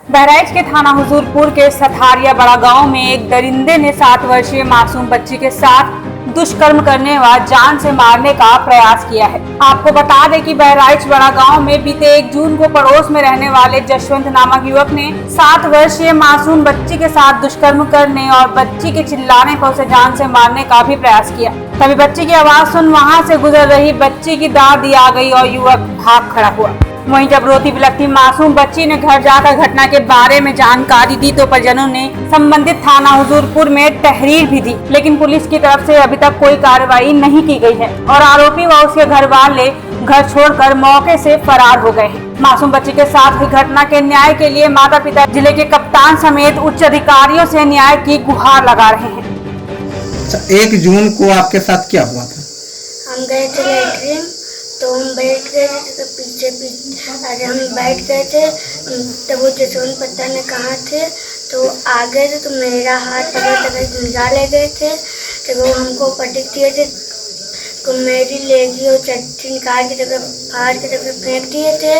बहराइच के थाना हुजूरपुर के सथारिया बड़ा गांव में एक दरिंदे ने 7 वर्षीय मासूम बच्ची के साथ दुष्कर्म करने व जान से मारने का प्रयास किया है। आपको बता दें कि बहराइच बड़ा गांव में बीते 1 जून को पड़ोस में रहने वाले जसवंत नामक युवक ने 7 वर्षीय मासूम बच्ची के साथ दुष्कर्म करने और बच्ची के चिल्लाने पर उसे जान से मारने का भी प्रयास किया। तभी बच्ची की आवाज सुन वहां से गुजर रही बच्ची की दादी आ गई और युवक भाग खड़ा हुआ। वहीं जब रोती बिलखती मासूम बच्ची ने घर जाकर घटना के बारे में जानकारी दी तो परिजनों ने संबंधित थाना हुजूरपुर में तहरीर भी दी, लेकिन पुलिस की तरफ से अभी तक कोई कार्रवाई नहीं की गई है और आरोपी व उसके घर वाले घर छोड़कर मौके से फरार हो गए हैं। मासूम बच्ची के साथ हुई घटना के न्याय के लिए माता पिता जिले के कप्तान समेत उच्च अधिकारियों से न्याय की गुहार लगा रहे हैं। 1 जून को आपके साथ क्या हुआ था? हम गए थे लेटरिन, तो हम बैठ गए थे, तो पीछे अरे हम बैठ गए थे, तब वो जसवंत पता ने कहा थे तो आ गए थे, तो मेरा हाथ पकड़ निकाल ले गए थे, तो वो हमको पटक दिए थे, तो मेरी लेगी और चट्टी निकाल के तब फाड़ के तब फेंक दिए थे,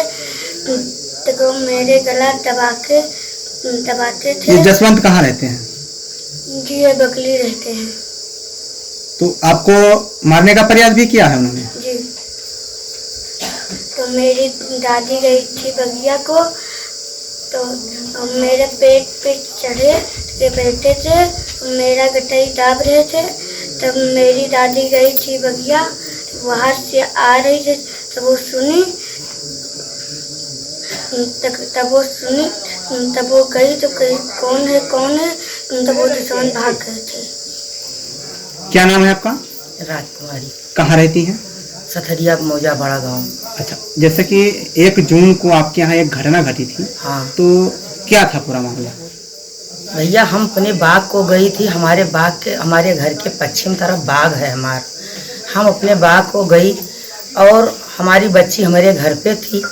तो मेरे गला दबाते थे। ये जसवंत कहाँ रहते हैं? जी ये बकली रहते हैं। तो आपको मारने का प्रयास भी किया है उन्होंने? जी। तो मेरी दादी गई थी बगिया को, तो मेरे पेट पे चढ़े के बैठे थे, मेरा गटाई दाब रहे थे, तब मेरी दादी गई थी बगिया, बाहर से आ रही थी, तब वो सुनी, तब वो गई तो कही कौन है, तब वो जसवंत भाग गए थे। क्या नाम है आपका? राजकुमारी। कहाँ रहती हैं? सथरिया मौजा बड़ा गांव। अच्छा, जैसे कि 1 जून को आपके यहाँ एक घटना घटी थी। हाँ। तो क्या था पूरा मामला? भैया हम अपने बाग को गई थी, हमारे घर के पश्चिम तरफ बाग है हमारा। हम अपने बाग को गई और हमारी बच्ची हमारे घर पे थी।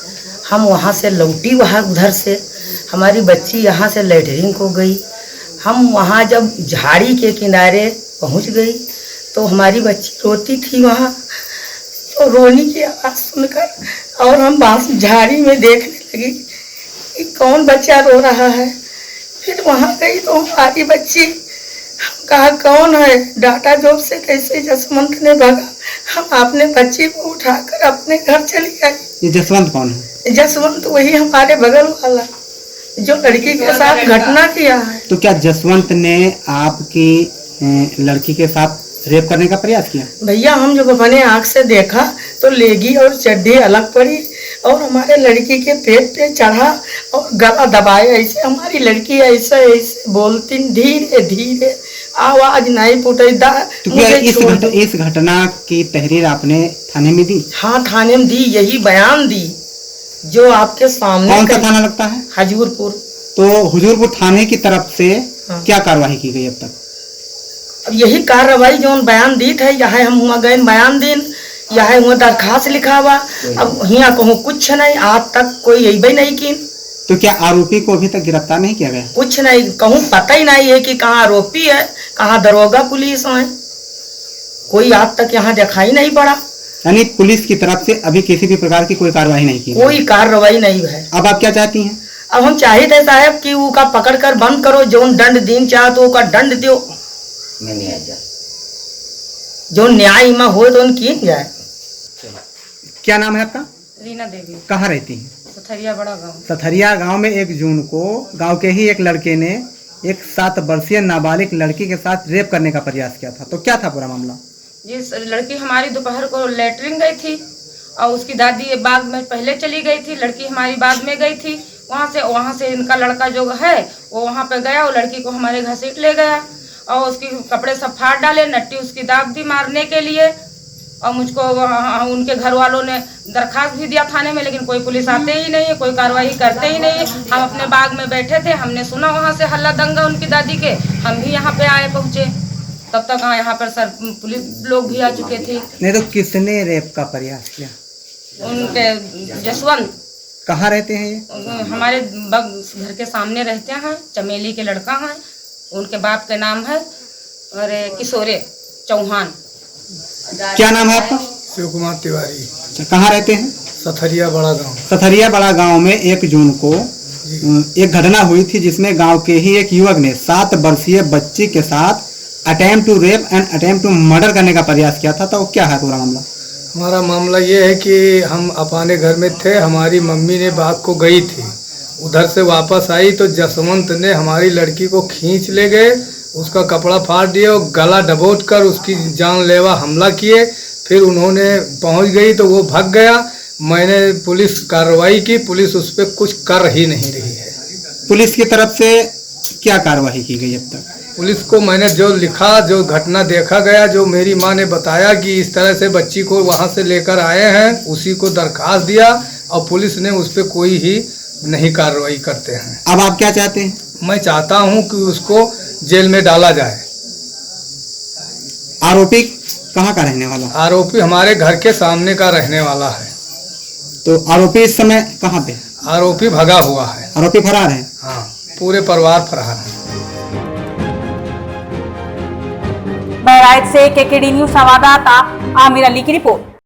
हम वहाँ से लौटी, वहाँ उधर से हमारी बच्ची यहाँ से लेटरिन को गई। हम वहाँ जब झाड़ी के किनारे पहुँच गई तो हमारी बच्ची रोती थी वहाँ, तो रोने की आवाज़ सुनकर और हम बांस झाड़ी में देखने लगी कि कौन बच्चा रो रहा है। फिर वहाँ गई तो हमारी बच्ची, हम कहा कौन है, डाटा जोर से कैसे जसवंत ने भगा। हम अपने बच्ची को उठाकर अपने घर चली आई। ये जसवंत कौन है? जसवंत वही हमारे बगल वाला जो लड़की के साथ घटना किया है। तो क्या जसवंत ने आपकी लड़की के साथ रेप करने का प्रयास किया? भैया हम जब अपने आँख से देखा तो लेगी और चड्डी अलग पड़ी और हमारे लड़की के पेट पे चढ़ा और गला दबाए। ऐसे हमारी लड़की ऐसे ऐसे बोलती, धीरे धीरे, आवाज नहीं फूटे। तो क्या इस घटना की तहरीर आपने थाने में दी? हाँ थाने में दी, यही बयान दी जो आपके सामने। कौन सा थाना लगता है? हुजूरपुर। तो हुजूरपुर थाने की तरफ से हाँ। क्या कार्रवाई की गई अब तक? अब यही कार्रवाई जो बयान दी थे, यहाँ हम हुआ गए बयान दिन, यहाँ हुआ दरखास्त लिखा हुआ। अब यहाँ कहूँ कुछ नहीं, आज तक कोई यही नहीं की। तो क्या आरोपी को अभी तक गिरफ्तार नहीं किया गया? कुछ नहीं, कहूँ पता ही नहीं है कि कहाँ आरोपी है, कहाँ दरोगा पुलिस है, कोई आज तक यहाँ दिखाई नहीं पड़ा। यानी पुलिस की तरफ से अभी किसी भी प्रकार की कोई कार्रवाई नहीं की? कोई कार्रवाई नहीं है। अब आप क्या चाहती हैं? अब हम चाहते साहब कि वो का पकड़ कर बंद करो, जो दंड दिन चाह तो का दंड दो, जो न्याय में हो तो की जाए। क्या नाम है आपका? रीना देवी। कहाँ रहती हैं? सथरिया बड़ा गांव। सथरिया गांव में 1 जून को गांव के ही एक लड़के ने एक 7 वर्षीय नाबालिग लड़की के साथ रेप करने का प्रयास किया था। तो क्या था पूरा मामला? ये लड़की हमारी दोपहर को लेटरिन गई थी और उसकी दादी बाग में पहले चली गई थी, लड़की हमारी बाग में गई थी। वहाँ से इनका लड़का जो है वो वहाँ पे गया और लड़की को हमारे घसीट ले गया और उसके कपड़े सब फाड़ डाले, नट्टी उसकी दाब दी मारने के लिए। और मुझको उनके घर वालों ने दरखास्त भी दिया थाने में, लेकिन कोई पुलिस आते ही नहीं है, कोई कार्रवाई करते ही नहीं है। हम अपने बाग में बैठे थे, हमने सुना वहाँ से हल्ला दंगा उनकी दादी के, हम भी यहाँ पे आए पहुँचे। तब तक यहाँ पर सर पुलिस लोग भी आ चुके थे। नहीं तो किसने रेप का प्रयास किया? उनके जसवंत। कहाँ रहते हैं ये? हमारे घर के सामने रहते हैं, चमेली के लड़का हैं, उनके बाप के नाम है और किशोरे चौहान। क्या नाम है आपका? शिव कुमार तिवारी। अच्छा, कहाँ रहते हैं? सथरिया बड़ा गांव। सथरिया बड़ा गांव में 1 जून को एक घटना हुई थी जिसमें गांव के ही एक युवक ने 7 वर्षीय बच्ची के साथ attempt to rape and attempt to murder करने का प्रयास किया था। तो क्या है पूरा मामला? हमारा मामला ये है कि हम अपने घर में थे, हमारी मम्मी ने बाग को गई थी, उधर से वापस आई तो जसवंत ने हमारी लड़की को खींच ले गए, उसका कपड़ा फाड़ दिए और गला दबोच कर उसकी जानलेवा हमला किए। फिर उन्होंने पहुंच गई तो वो भाग गया। मैंने पुलिस कार्रवाई की, पुलिस उस पर कुछ कर ही नहीं रही है। पुलिस की तरफ से क्या कार्रवाई की गई अब तक? पुलिस को मैंने जो लिखा, जो घटना देखा गया, जो मेरी माँ ने बताया कि इस तरह से बच्ची को वहाँ से लेकर आए हैं, उसी को दरखास्त दिया और पुलिस ने उस पर कोई ही नहीं कार्रवाई करते हैं। अब आप क्या चाहते हैं? मैं चाहता हूँ कि उसको जेल में डाला जाए। आरोपी कहाँ का रहने वाला? आरोपी हमारे घर के सामने का रहने वाला है। तो आरोपी इस समय कहाँ पे? आरोपी भगा हुआ है। आरोपी फरार है? हाँ, पूरे परिवार फरार है। बहराइच से केकेडी न्यूज संवाददाता आमिर अली की रिपोर्ट।